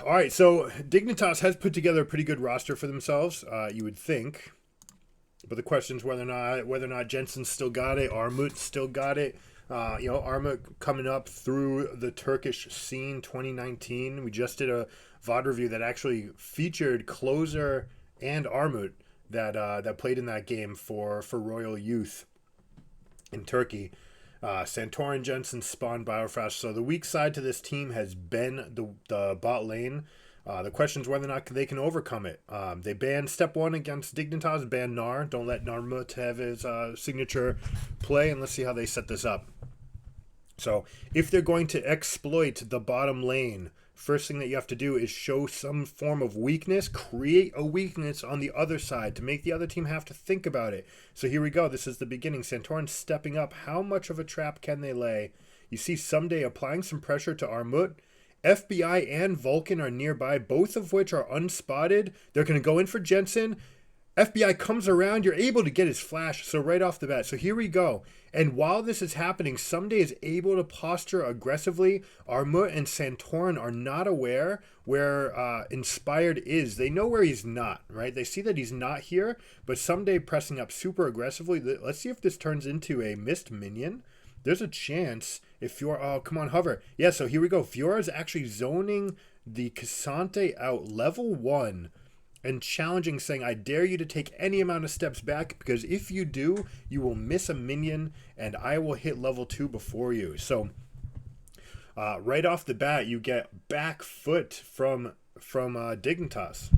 All right, so Dignitas has put together a pretty good roster for themselves, you would think. But the question is whether or not Jensen's still got it, Armut still got it. Armut coming up through the Turkish scene 2019. We just did a VOD review that actually featured Closer and Armut that played in that game for Royal Youth in Turkey. Santorin, Jensen, Spawn, Biofrash. So the weak side to this team has been the bot lane. The question is whether or not they can overcome it. They banned step 1 against Dignitas, banned Nar. Don't let Narmut have his signature play, and let's see how they set this up. So if they're going to exploit the bottom lane, first thing that you have to do is show some form of weakness, create a weakness on the other side to make the other team have to think about it. So here we go. This is the beginning. Santorin stepping up. How much of a trap can they lay? You see Someday applying some pressure to Armut. FBI and Vulcan are nearby, both of which are unspotted. They're going to go in for Jensen. FBI comes around. You're able to get his flash, so right off the bat. So here we go. And while this is happening, Someday is able to posture aggressively. Armut and Santorin are not aware where Inspired is. They know where he's not, right? They see that he's not here, but Someday pressing up super aggressively. Let's see if this turns into a missed minion. There's a chance if Fiora... Oh, come on, hover. Yeah, so here we go. Fiora is actually zoning the Cassante out level 1 and challenging, saying, I dare you to take any amount of steps back, because if you do, you will miss a minion, and I will hit level 2 before you. So, right off the bat, you get back foot from Dignitas.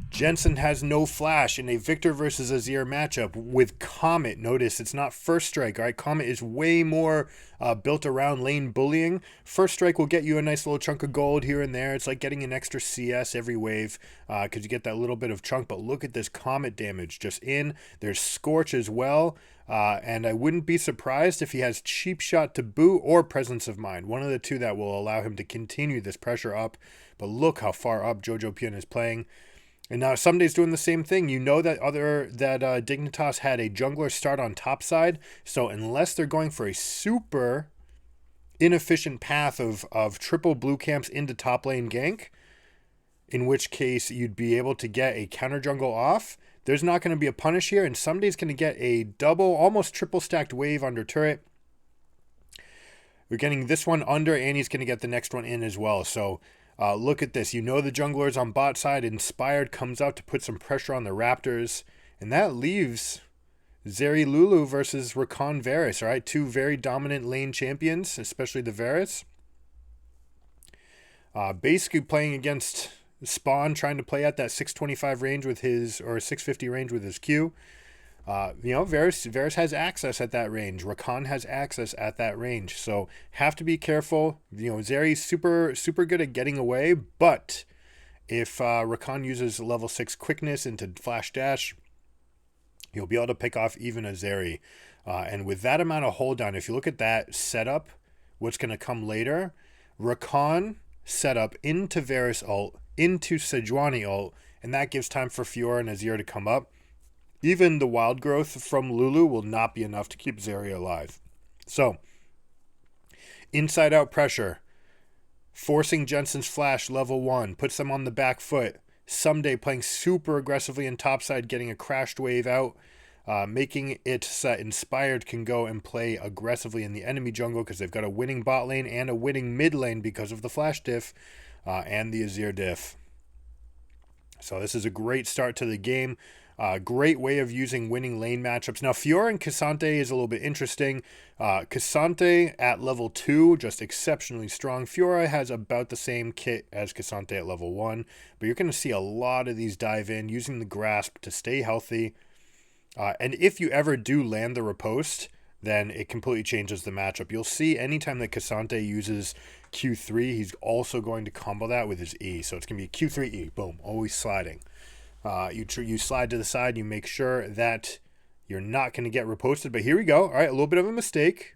Jensen has no flash in a Victor versus Azir matchup with Comet. Notice it's not First Strike, all right? Comet is way more built around lane bullying. First Strike will get you a nice little chunk of gold here and there. It's like getting an extra CS every wave because you get that little bit of chunk. But look at this Comet damage just in. There's Scorch as well. And I wouldn't be surprised if he has Cheap Shot to boot or Presence of Mind. One of the two that will allow him to continue this pressure up. But look how far up Jojo Pion is playing. And now Someday's doing the same thing. You know that Dignitas had a jungler start on top side. So unless they're going for a super inefficient path of triple blue camps into top lane gank, in which case you'd be able to get a counter jungle off, there's not going to be a punish here. And Someday's going to get a double, almost triple stacked wave under turret. We're getting this one under, and he's going to get the next one in as well. So... look at this. You know the jungler's on bot side. Inspired comes out to put some pressure on the Raptors. And that leaves Zeri Lulu versus Rakan Varus. All right, two very dominant lane champions, especially the Varus. Basically playing against Spawn, trying to play at that 625 range with his, or 650 range with his Q. Varus has access at that range. Rakan has access at that range. So have to be careful. Zeri's super good at getting away, but if Rakan uses level 6 quickness into flash dash, he'll be able to pick off even a Zeri. And with that amount of hold down, if you look at that setup, what's going to come later, Rakan setup into Varus ult, into Sejuani ult, and that gives time for Fiora and Azir to come up. Even the wild growth from Lulu will not be enough to keep Zeri alive. So, inside out pressure, forcing Jensen's flash level 1, puts them on the back foot. Someday playing super aggressively in topside, getting a crashed wave out, making it so that Inspired can go and play aggressively in the enemy jungle because they've got a winning bot lane and a winning mid lane because of the flash diff and the Azir diff. So this is a great start to the game. Great way of using winning lane matchups. Now, Fiora and Cassante is a little bit interesting. Cassante at level 2, just exceptionally strong. Fiora has about the same kit as Cassante at level 1, but you're going to see a lot of these dive in, using the grasp to stay healthy. And if you ever do land the riposte, then it completely changes the matchup. You'll see anytime that Cassante uses Q3, he's also going to combo that with his E. So it's going to be Q3 E, boom, always sliding. You slide to the side, you make sure that you're not going to get riposted. But here we go. All right, a little bit of a mistake.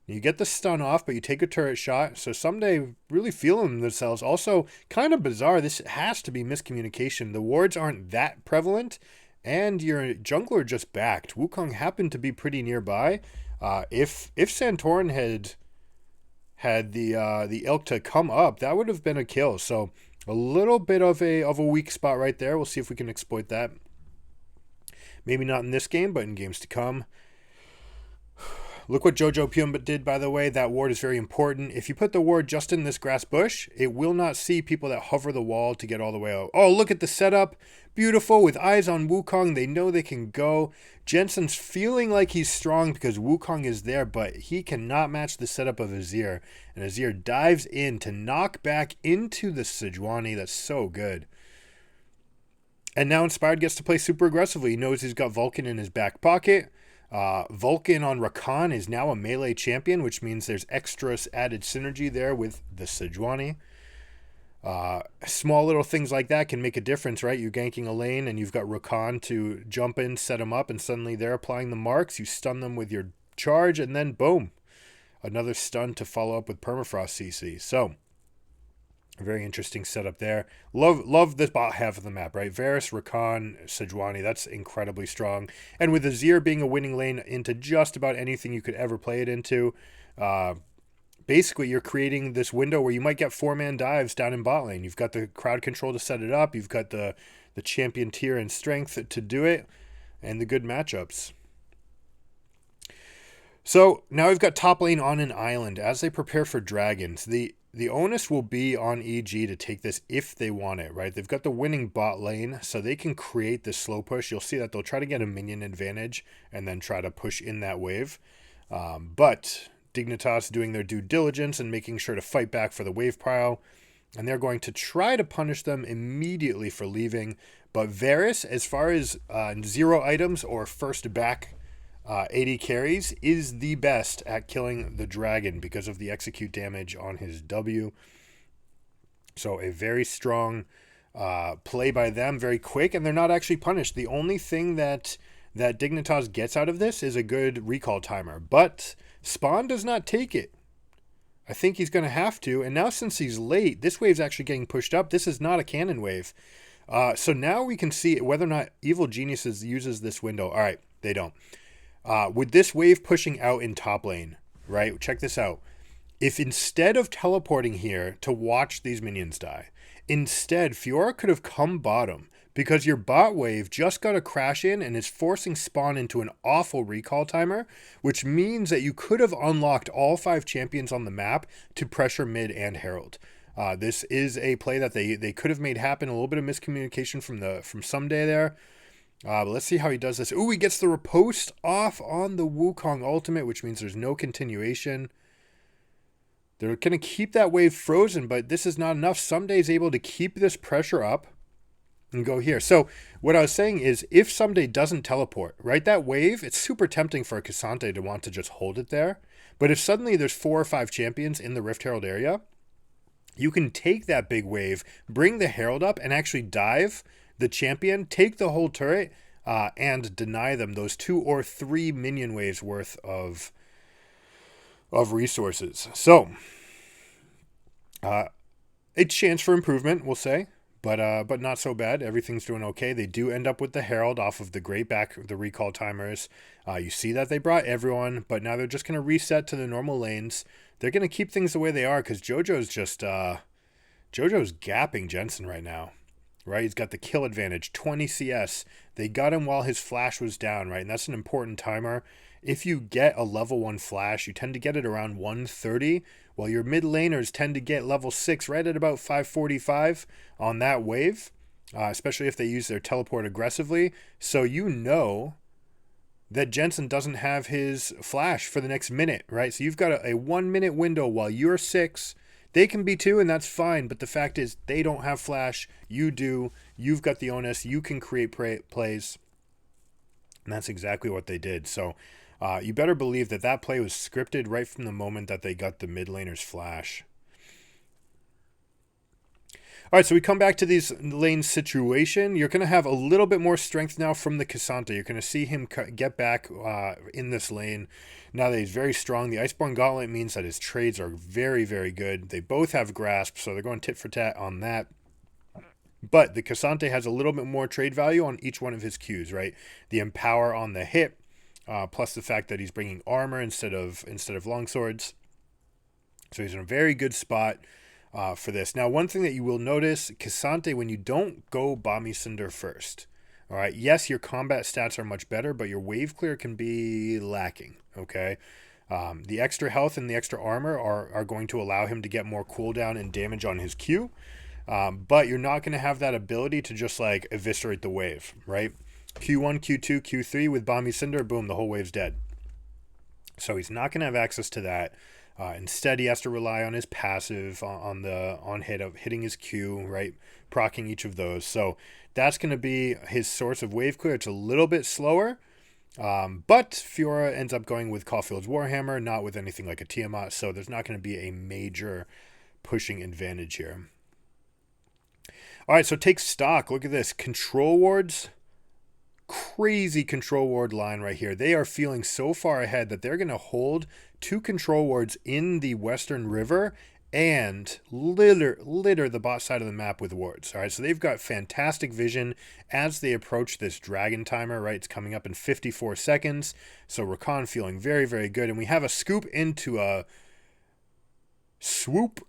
You get the stun off, but you take a turret shot. So Someday really feeling themselves. Also, kind of bizarre. This has to be miscommunication. The wards aren't that prevalent, and your jungler just backed. Wukong happened to be pretty nearby. If Santorin had the ilk to come up, that would have been a kill. So a little bit of a weak spot right there. We'll see if we can exploit that. Maybe not in this game, but in games to come. Look what Jojo Pyumba did, by the way. That ward is very important. If you put the ward just in this grass bush, it will not see people that hover the wall to get all the way out. Oh, look at the setup. Beautiful. With eyes on Wukong, they know they can go. Jensen's feeling like he's strong because Wukong is there, but he cannot match the setup of Azir. And Azir dives in to knock back into the Sejuani. That's so good. And now Inspired gets to play super aggressively. He knows he's got Vulcan in his back pocket. Vulcan on Rakan is now a melee champion, which means there's extra added synergy there with the Sejuani. Small little things like that can make a difference, right? You're ganking a lane and you've got Rakan to jump in, set them up, and suddenly they're applying the marks. You stun them with your charge, and then boom, another stun to follow up with Permafrost CC. So, a very interesting setup there. Love this bot half of the map, right? Varus, Rakan, Sejuani, that's incredibly strong. And with Azir being a winning lane into just about anything you could ever play it into, basically you're creating this window where you might get 4-man dives down in bot lane. You've got the crowd control to set it up. You've got the champion tier and strength to do it, and the good matchups. So now we've got top lane on an island as they prepare for dragons. The onus will be on EG to take this if they want it, right? They've got the winning bot lane, so they can create this slow push. You'll see that they'll try to get a minion advantage and then try to push in that wave. But Dignitas doing their due diligence and making sure to fight back for the wave pile. And they're going to try to punish them immediately for leaving. But Varus, as far as 0 items or first back 80 carries, is the best at killing the dragon because of the execute damage on his W. So a very strong play by them, very quick, and they're not actually punished. The only thing that Dignitas gets out of this is a good recall timer, but Spawn does not take it. I think he's going to have to, and now since he's late, this wave's actually getting pushed up. This is not a cannon wave. So now we can see whether or not Evil Geniuses uses this window. All right, they don't. With this wave pushing out in top lane, right? Check this out. If instead of teleporting here to watch these minions die, instead Fiora could have come bottom because your bot wave just got a crash in and is forcing Spawn into an awful recall timer, which means that you could have unlocked all 5 champions on the map to pressure mid and Herald. This is a play that they could have made happen. A little bit of miscommunication from Someday there. But let's see how he does this. Ooh, he gets the riposte off on the Wukong ultimate, which means there's no continuation. They're going to keep that wave frozen, but this is not enough. Someday's able to keep this pressure up and go here. So what I was saying is if Someday doesn't teleport, right, that wave, it's super tempting for a Cassante to want to just hold it there. But if suddenly there's 4 or 5 champions in the Rift Herald area, you can take that big wave, bring the Herald up, and actually dive the champion, take the whole turret, and deny them those 2 or 3 minion waves worth of resources. So, a chance for improvement, we'll say, but not so bad. Everything's doing okay. They do end up with the Herald off of the great back, the recall timers. You see that they brought everyone, but now they're just going to reset to the normal lanes. They're going to keep things the way they are because Jojo's just Jojo's gapping Jensen right now. Right, he's got the kill advantage, 20 CS. They got him while his flash was down, right? And that's an important timer. If you get a level 1 flash, you tend to get it around 130, while your mid laners tend to get level 6 right at about 545 on that wave, especially if they use their teleport aggressively. So you know that Jensen doesn't have his flash for the next minute, right? So you've got a 1-minute window while you're 6. They can be 2, and that's fine, but the fact is they don't have flash. You do. You've got the onus. You can create plays, and that's exactly what they did. So you better believe that play was scripted right from the moment that they got the mid laner's flash. All right, so we come back to these lane situation. You're going to have a little bit more strength now from the Cassante. You're going to see him get back in this lane now that he's very strong. The Iceborne Gauntlet means that his trades are very, very good. They both have grasp, so they're going tit for tat on that. But the Cassante has a little bit more trade value on each one of his Qs, right? The Empower on the hit, plus the fact that he's bringing armor instead of longswords. So he's in a very good spot for this. Now, one thing that you will notice, K'Sante, when you don't go Bami Cinder first, all right, yes, your combat stats are much better, but your wave clear can be lacking, okay? The extra health and the extra armor are going to allow him to get more cooldown and damage on his Q, but you're not going to have that ability to just like eviscerate the wave, right? Q1, Q2, Q3 with Bami Cinder, boom, the whole wave's dead. So he's not going to have access to that. Instead, he has to rely on his passive on hitting his Q, right? Proccing each of those. So that's going to be his source of wave clear. It's a little bit slower, but Fiora ends up going with Caulfield's Warhammer, not with anything like a Tiamat. So there's not going to be a major pushing advantage here. All right, so take stock. Look at this. Control wards. Crazy control ward line right here. They are feeling so far ahead that they're going to hold 2 control wards in the Western River and litter the bot side of the map with wards. All right, so they've got fantastic vision as they approach this dragon timer, right? It's coming up in 54 seconds. So Rakan feeling very, very good. And we have a scoop into a swoop,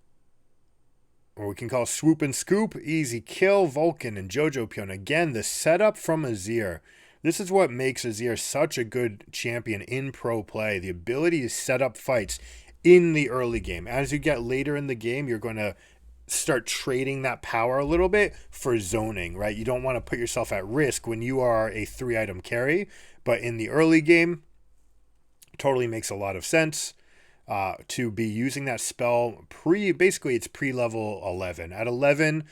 or we can call swoop and scoop. Easy kill, Vulcan and Jojo Pion. Again, the setup from Azir. This is what makes Azir such a good champion in pro play. The ability to set up fights in the early game. As you get later in the game, you're going to start trading that power a little bit for zoning, right? You don't want to put yourself at risk when you are a 3-item carry. But in the early game, totally makes a lot of sense. To be using that spell basically it's pre-level 11. At 11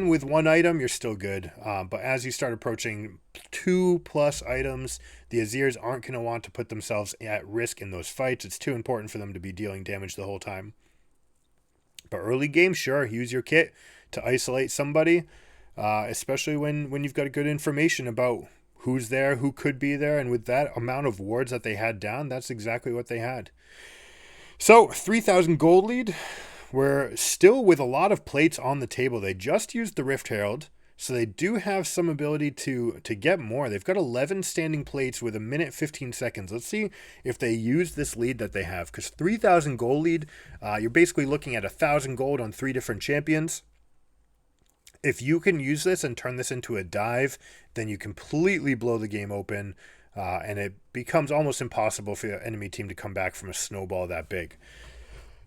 with 1 item, you're still good. But as you start approaching 2+ items, the Azirs aren't going to want to put themselves at risk in those fights. It's too important for them to be dealing damage the whole time. But early game, sure, use your kit to isolate somebody, especially when you've got good information about who's there, who could be there, and with that amount of wards that they had down, that's exactly what they had. So, 3,000 gold lead. We're still with a lot of plates on the table. They just used the Rift Herald, so they do have some ability to get more. They've got 11 standing plates with 1 minute 15 seconds. Let's see if they use this lead that they have, because 3,000 gold lead, you're basically looking at 1,000 gold on 3 different champions. If you can use this and turn this into a dive, then you completely blow the game open, and it becomes almost impossible for the enemy team to come back from a snowball that big.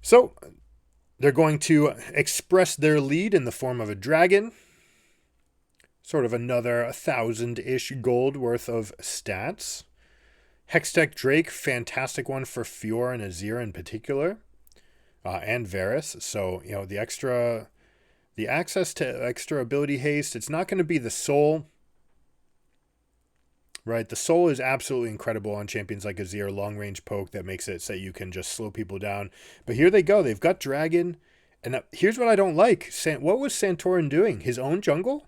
So they're going to express their lead in the form of a dragon, sort of another 1,000-ish gold worth of stats. Hextech Drake, fantastic one for Fiora and Azir in particular, and Varus. So, you know, the access to extra ability haste, it's not going to be the soul, right? The soul is absolutely incredible on champions like Azir, long range poke that makes it so you can just slow people down. But here they go. They've got dragon. And here's what I don't like. What was Santorin doing? His own jungle?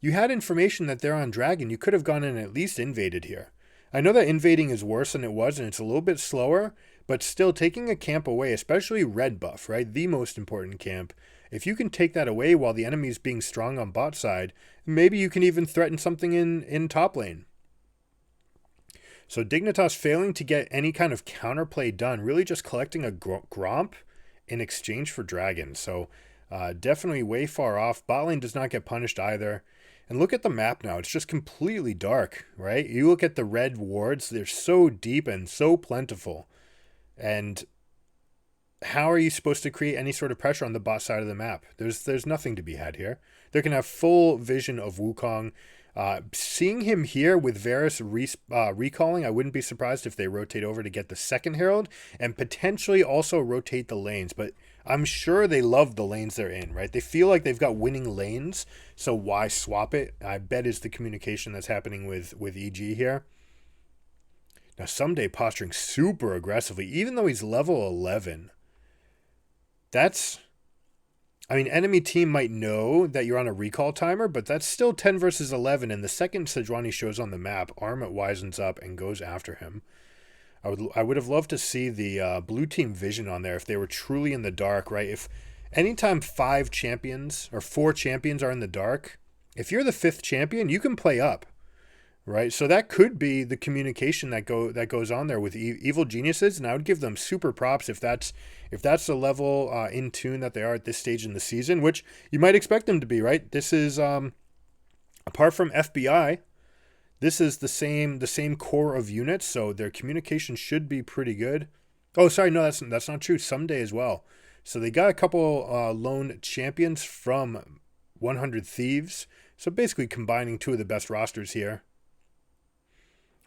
You had information that they're on dragon. You could have gone in and at least invaded here. I know that invading is worse than it was, and it's a little bit slower, but still taking a camp away, especially red buff, right? The most important camp. If you can take that away while the enemy is being strong on bot side, maybe you can even threaten something in top lane. So Dignitas failing to get any kind of counterplay done, really just collecting a Gromp in exchange for Dragon. So definitely way far off. Bot lane does not get punished either. And look at the map now. It's just completely dark, right? You look at the red wards. They're so deep and so plentiful. And how are you supposed to create any sort of pressure on the bot side of the map? There's nothing to be had here. They can have full vision of Wukong. Seeing him here with Varus recalling, I wouldn't be surprised if they rotate over to get the second Herald and potentially also rotate the lanes. But I'm sure they love the lanes they're in, right? They feel like they've got winning lanes, so why swap it? I bet is the communication that's happening with EG here. Now, Someday posturing super aggressively, even though he's level 11. That's, I mean, enemy team might know that you're on a recall timer, but that's still 10 versus 11. And the second Sejuani shows on the map, Armit wisens up and goes after him. I would have loved to see the blue team vision on there if they were truly in the dark, right? If anytime 5 champions or 4 champions are in the dark, if you're the 5th champion, you can play up, right? So that could be the communication that goes on there with evil geniuses, and I would give them super props if that's the level in tune that they are at this stage in the season, which you might expect them to be, right? This is apart from FBI, this is the same core of units, so their communication should be pretty good. Oh, sorry, no, that's not true. Someday as well. So they got a couple lone champions from 100 Thieves. So basically combining two of the best rosters here.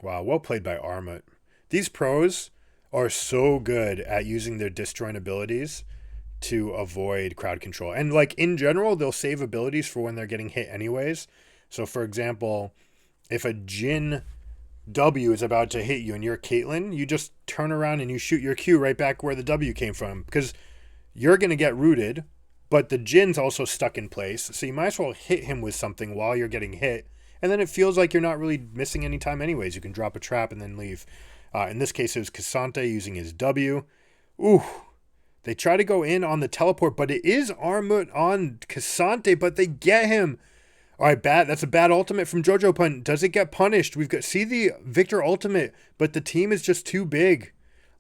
Wow, well played by Armut. These pros are so good at using their disjoint abilities to avoid crowd control. And like in general, they'll save abilities for when they're getting hit anyways. So for example, if a Jin W is about to hit you and you're Caitlyn, you just turn around and you shoot your Q right back where the W came from because you're going to get rooted, but the Jin's also stuck in place. So you might as well hit him with something while you're getting hit. And then it feels like you're not really missing any time anyways. You can drop a trap and then leave. In this case, it was Cassante using his W. Ooh. They try to go in on the teleport, but it is Armut on Cassante, but they get him. All right, bad. That's a bad ultimate from Jojo Pun. Does it get punished? We've got see the Victor ultimate, but the team is just too big.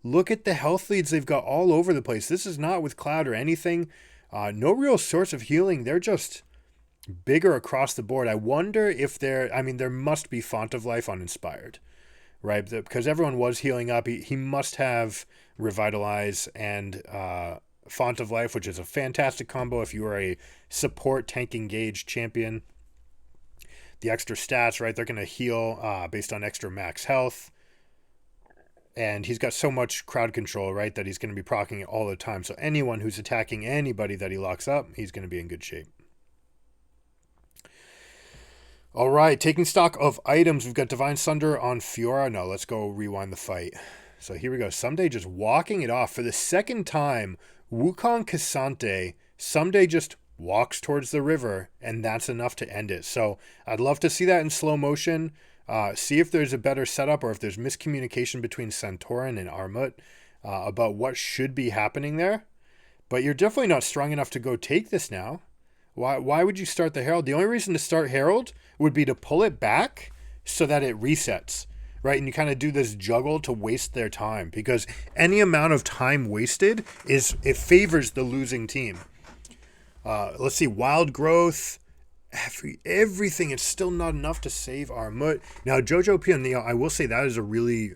Look at the health leads they've got all over the place. This is not with Cloud or anything. No real source of healing. They're just bigger across the board. I wonder if there must be Font of Life on Inspired, right? Because everyone was healing up. He must have Revitalize and Font of Life, which is a fantastic combo if you are a support tank engaged champion. The extra stats, right? They're going to heal based on extra max health. And he's got so much crowd control, right, that he's going to be proccing it all the time. So anyone who's attacking anybody that he locks up, he's going to be in good shape. All right, taking stock of items. We've got Divine Sunder on Fiora. No, let's go rewind the fight. So here we go. Someday just walking it off. For the second time, Wukong Cassante, Someday just walks towards the river, and that's enough to end it. So I'd love to see that in slow motion. See if there's a better setup or if there's miscommunication between Santorin and Armut about what should be happening there. But you're definitely not strong enough to go take this now. Why would you start the Herald? The only reason to start Herald would be to pull it back so that it resets, right? And you kind of do this juggle to waste their time because any amount of time wasted it favors the losing team. Let's see, Wild Growth, everything. It's still not enough to save Armut. Now, Jojo Pioneo, I will say that is a really,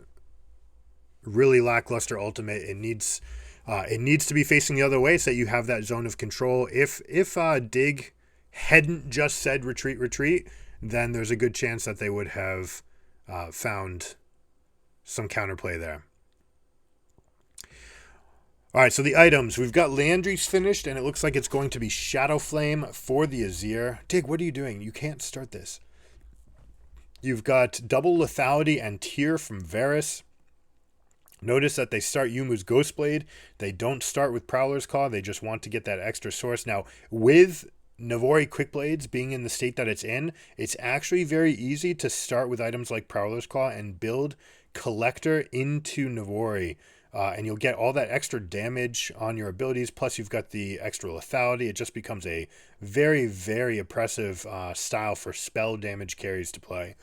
really lackluster ultimate. It needs to be facing the other way so that you have that zone of control. If Dig hadn't just said retreat, then there's a good chance that they would have found some counterplay there. All right, so the items. We've got Landry's finished, and it looks like it's going to be Shadow Flame for the Azir. Dig, what are you doing? You can't start this. You've got Double Lethality and Tear from Varus. Notice that they start Yumu's Ghostblade. They don't start with Prowler's Claw. They just want to get that extra source. Now, with Navori Quickblades being in the state that it's in, it's actually very easy to start with items like Prowler's Claw and build Collector into Navori. And you'll get all that extra damage on your abilities. Plus, you've got the extra lethality. It just becomes a very, very oppressive style for spell damage carries to play.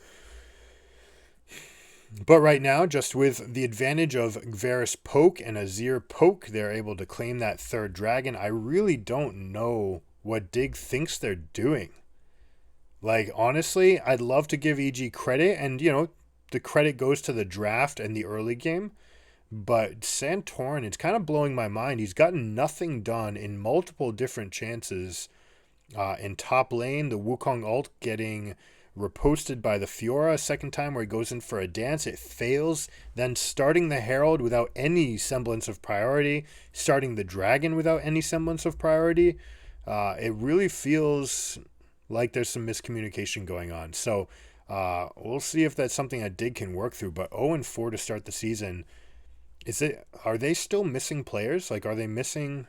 But right now, just with the advantage of Varus Poke and Azir Poke, they're able to claim that third dragon. I really don't know what Dig thinks they're doing. Like, honestly, I'd love to give EG credit. And, the credit goes to the draft and the early game. But Santorin, it's kind of blowing my mind. He's gotten nothing done in multiple different chances. In top lane, the Wukong ult getting reposted by the Fiora. Second time where he goes in for a dance, it fails. Then starting the Herald without any semblance of priority. Starting the Dragon without any semblance of priority. It really feels like there's some miscommunication going on. So we'll see if that's something that Dig can work through. But 0-4 to start the season. Are they still missing players? Like, are they missing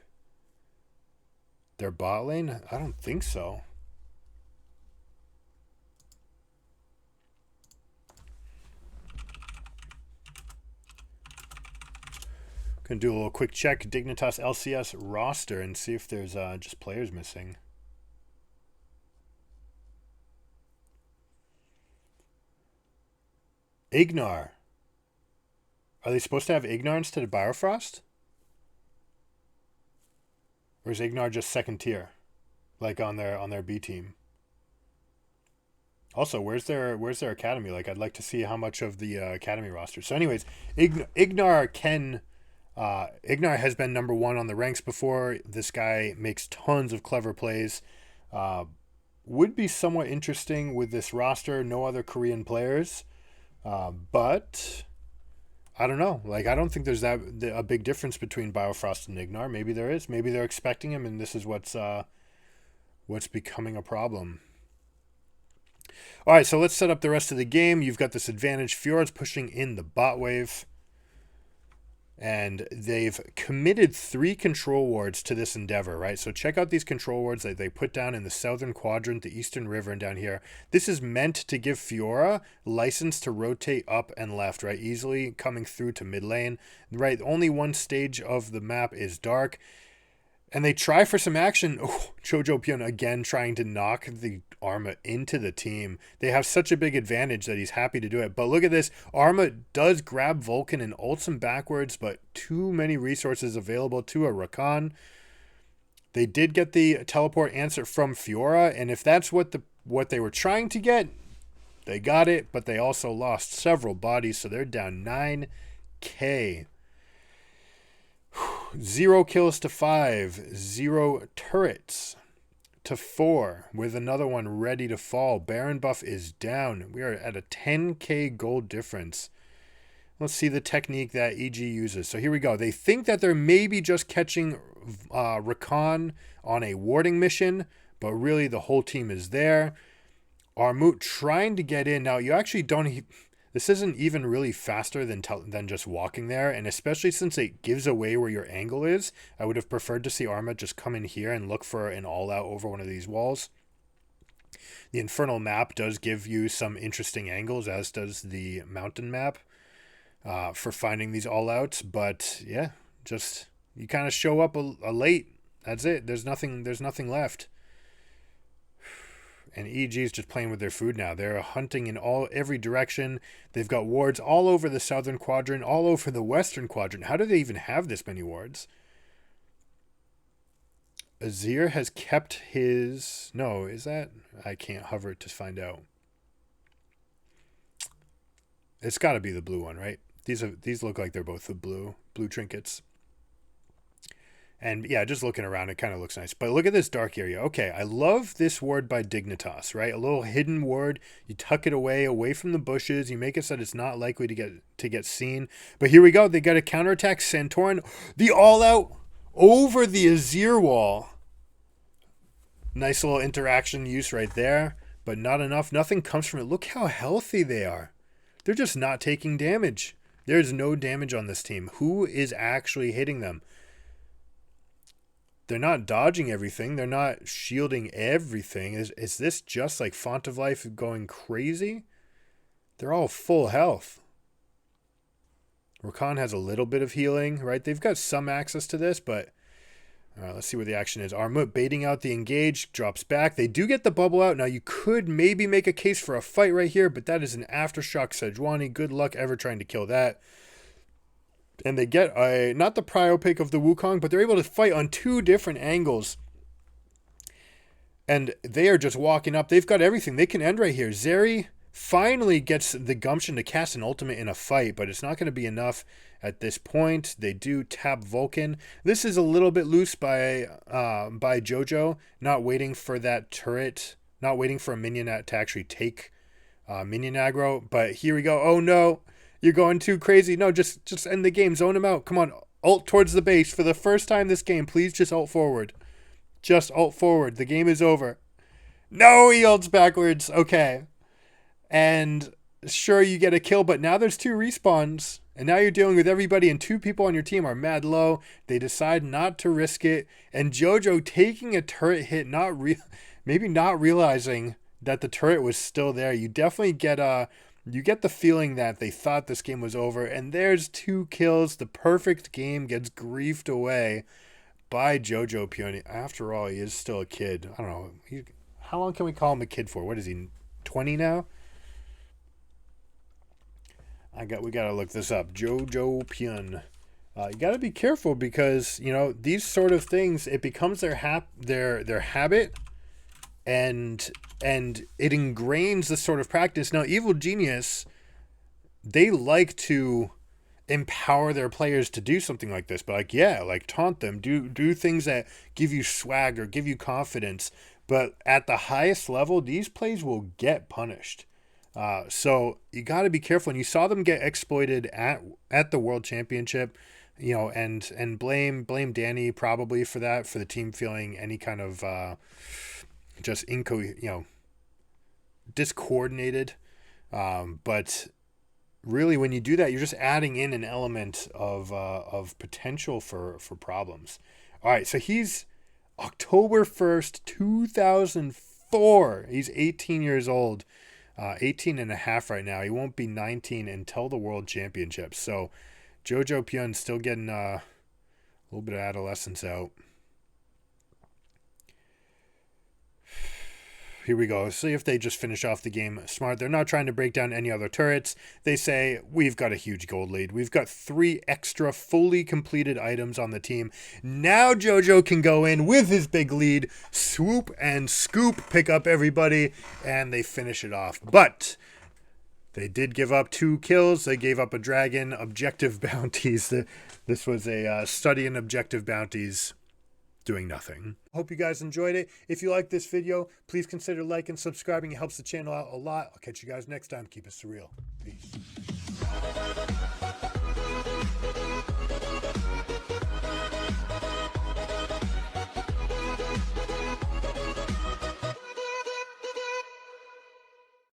their bot lane? I don't think so. Gonna do a little quick check Dignitas LCS roster and see if there's just players missing. Ignar. Are they supposed to have Ignar instead of Biofrost? Or is Ignar just second tier? Like on their B team? Also, where's their academy? Like, I'd like to see how much of the academy roster. So, anyways, Ignar can Ignar has been number one on the ranks before. This guy makes tons of clever plays. Would be somewhat interesting with this roster. No other Korean players, but I don't know. Like, I don't think there's a big difference between Biofrost and Ignar. Maybe there is. Maybe they're expecting him, and this is what's becoming a problem. All right, so let's set up the rest of the game. You've got this advantage. Fiora's pushing in the bot wave. And they've committed 3 control wards to this endeavor, right? So check out these control wards that they put down in the southern quadrant, the eastern river, and down here. This is meant to give Fiora license to rotate up and left, right? Easily coming through to mid lane, right? Only one stage of the map is dark. And they try for some action. Oh, Jojo Pion again trying to knock the Arma into the team. They have such a big advantage that he's happy to do it. But look at this. Arma does grab Vulcan and ults him backwards, but too many resources available to a Rakan. They did get the teleport answer from Fiora, and if that's what they were trying to get, they got it, but they also lost several bodies, so they're down 9k. 0 kills to 5, 0 turrets to 4, with another one ready to fall. Baron buff is down. We are at a 10k gold difference. Let's see the technique that EG uses. So here we go. They think that they're maybe just catching Rakan on a warding mission, but really the whole team is there. Armut trying to get in. Now, you actually don't... This isn't even really faster than just walking there, and especially since it gives away where your angle is, I would have preferred to see Arma just come in here and look for an all-out over one of these walls. The Infernal map does give you some interesting angles, as does the Mountain map, for finding these all-outs, but yeah, just you kind of show up a late. That's it. There's nothing left. And EG is just playing with their food now. They're hunting in every direction. They've got wards all over the southern quadrant, all over the western quadrant. How do they even have this many wards? Azir has kept his... No, is that... I can't hover it to find out. It's got to be the blue one, right? These look like they're both the blue trinkets. And yeah, just looking around, it kind of looks nice. But look at this dark area. Okay, I love this ward by Dignitas, right? A little hidden ward. You tuck it away from the bushes. You make it so that it's not likely to get seen. But here we go. They got a counterattack. Santorin, the all-out over the Azir wall. Nice little interaction use right there, but not enough. Nothing comes from it. Look how healthy they are. They're just not taking damage. There's no damage on this team. Who is actually hitting them? They're not dodging everything. They're not shielding everything. Is this just like Font of Life going crazy? They're all full health. Rakan has a little bit of healing, right? They've got some access to this, but let's see where the action is. Armut baiting out the engage, drops back. They do get the bubble out. Now, you could maybe make a case for a fight right here, but that is an Aftershock Sejuani. Good luck ever trying to kill that. And they get not the prio pick of the Wukong, but they're able to fight on 2 different angles. And they are just walking up. They've got everything. They can end right here. Zeri finally gets the gumption to cast an ultimate in a fight, but it's not going to be enough at this point. They do tap Vulcan. This is a little bit loose by Jojo, not waiting for that turret, not waiting for a minion to actually take minion aggro. But here we go. Oh no. You're going too crazy. No, just end the game. Zone him out. Come on. Ult towards the base. For the first time this game, please just ult forward. Just ult forward. The game is over. No, he ults backwards. Okay. And sure, you get a kill, but now there's 2 respawns. And now you're dealing with everybody, and 2 people on your team are mad low. They decide not to risk it. And Jojo taking a turret hit, maybe not realizing that the turret was still there. You definitely get You get the feeling that they thought this game was over, and there's 2 kills. The perfect game gets griefed away by Jojo Pioni. After all, he is still a kid. I don't know. How long can we call him a kid for? What is he, 20 now? We gotta look this up. Jojo Pyun. You gotta be careful because you know these sort of things. It becomes their habit, and it ingrains this sort of practice. Now, Evil Genius, they like to empower their players to do something like this, but like, yeah, like taunt them, do things that give you swag or give you confidence. But at the highest level, these plays will get punished. So you got to be careful. And you saw them get exploited at the World Championship, you know, and blame Danny probably for that, for the team feeling any kind of just discoordinated. But really, when you do that, you're just adding in an element of potential for problems. All right, so he's October 1st, 2004. He's 18 years old, 18 and a half right now. He won't be 19 until the World Championships. So Jojo Pyun still getting a little bit of adolescence out. Here we go. See if they just finish off the game smart. They're not trying to break down any other turrets. They say, we've got a huge gold lead. We've got 3 extra fully completed items on the team. Now Jojo can go in with his big lead, swoop and scoop, pick up everybody, and they finish it off. But they did give up 2 kills. They gave up a dragon, objective bounties. This was a study in objective bounties. Doing nothing. Hope you guys enjoyed it. If you like this video, please consider liking and subscribing. It helps the channel out a lot. I'll catch you guys next time. Keep it surreal. Peace.